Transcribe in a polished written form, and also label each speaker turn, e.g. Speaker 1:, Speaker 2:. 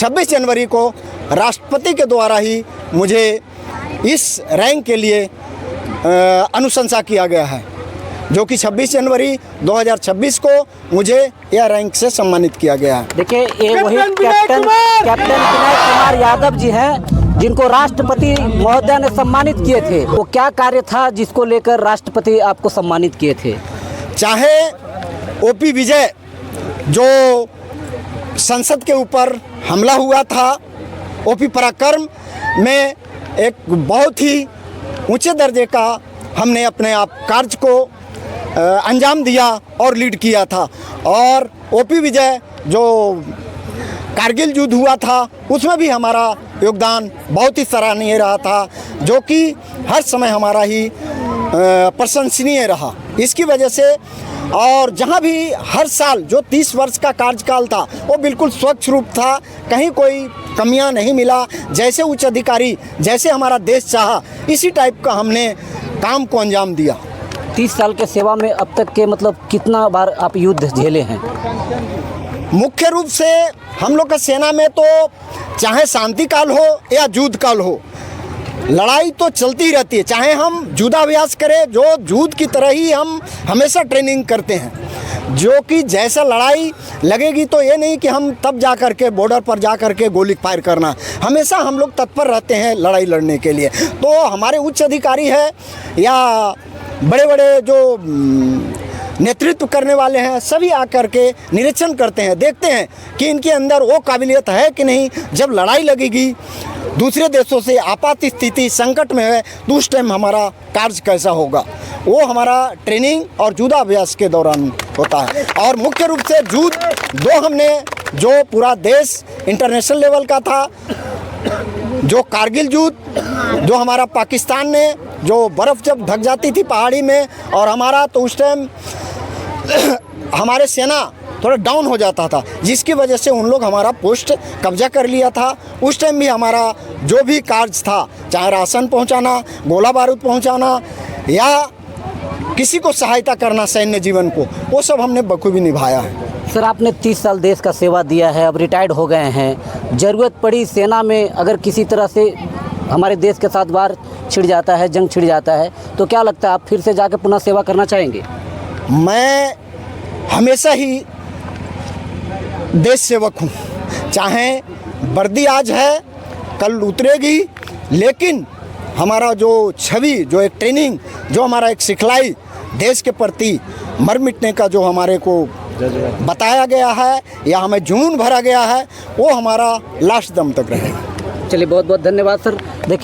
Speaker 1: 26 जनवरी को राष्ट्रपति के द्वारा ही मुझे इस रैंक के लिए अनुशंसा किया गया है, जो कि 26 जनवरी 2026 को मुझे यह रैंक से सम्मानित किया गया है।
Speaker 2: देखिए, ये वही कैप्टन विनय कुमार यादव जी हैं जिनको राष्ट्रपति महोदय ने सम्मानित किए थे। वो क्या कार्य था जिसको लेकर राष्ट्रपति आपको सम्मानित किए थे?
Speaker 1: चाहे ओपी विजय जो संसद के ऊपर हमला हुआ था, ओपी पराक्रम में एक बहुत ही ऊंचे दर्जे का हमने अपने आप कार्य को अंजाम दिया और लीड किया था। और ओपी विजय जो कारगिल युद्ध हुआ था उसमें भी हमारा योगदान बहुत ही सराहनीय रहा था, जो कि हर समय हमारा ही प्रशंसनीय रहा। इसकी वजह से और जहाँ भी हर साल जो 30 वर्ष का कार्यकाल था वो बिल्कुल स्वच्छ रूप था, कहीं कोई कमियां नहीं मिला। जैसे उच्च अधिकारी, जैसे हमारा देश चाहा, इसी टाइप का हमने काम को अंजाम दिया।
Speaker 2: 30 साल के सेवा में अब तक के मतलब कितना बार आप युद्ध झेले हैं?
Speaker 1: मुख्य रूप से हम लोग का सेना में तो चाहे शांति काल हो या युद्ध काल हो, लड़ाई तो चलती रहती है। चाहे हम युद्धाभ्यास करें, जो युद्ध की तरह ही हम हमेशा ट्रेनिंग करते हैं, जो कि जैसा लड़ाई लगेगी तो ये नहीं कि हम तब जा कर के बॉर्डर पर जा कर के गोली फायर करना, हमेशा हम लोग तत्पर रहते हैं लड़ाई लड़ने के लिए। तो हमारे उच्च अधिकारी है या बड़े बड़े जो नेतृत्व करने वाले हैं, सभी आकर के निरीक्षण करते हैं, देखते हैं कि इनके अंदर वो काबिलियत है कि नहीं। जब लड़ाई लगेगी दूसरे देशों से, आपात स्थिति संकट में है, तो उस टाइम हमारा कार्य कैसा होगा, वो हमारा ट्रेनिंग और युद्धाभ्यास के दौरान होता है। और मुख्य रूप से युद्ध दो हमने, जो पूरा देश इंटरनेशनल लेवल का था, जो कारगिल युद्ध, जो हमारा पाकिस्तान ने, जो बर्फ़ जब ढक जाती थी पहाड़ी में, और हमारा तो उस टाइम हमारे सेना थोड़ा डाउन हो जाता था, जिसकी वजह से उन लोग हमारा पोस्ट कब्जा कर लिया था। उस टाइम भी हमारा जो भी कार्य था, चाहे राशन पहुंचाना, गोला बारूद पहुंचाना या किसी को सहायता करना सैन्य जीवन को, वो सब हमने बखूबी निभाया है।
Speaker 2: सर, आपने 30 साल देश का सेवा दिया है, अब रिटायर्ड हो गए हैं। ज़रूरत पड़ी सेना में, अगर किसी तरह से हमारे देश के साथ वार छिड़ जाता है, जंग छिड़ जाता है, तो क्या लगता है आप फिर से जाकर पुनः सेवा करना चाहेंगे?
Speaker 1: मैं हमेशा ही देश सेवक हूँ। चाहे वर्दी आज है, कल उतरेगी, लेकिन हमारा जो छवि, जो एक ट्रेनिंग, जो हमारा एक सिखलाई देश के प्रति मर मिटने का जो हमारे को बताया गया है या हमें जुनून भरा गया है, वो हमारा लास्ट दम तक रहेगा।
Speaker 2: चलिए, बहुत बहुत धन्यवाद सर। देखिए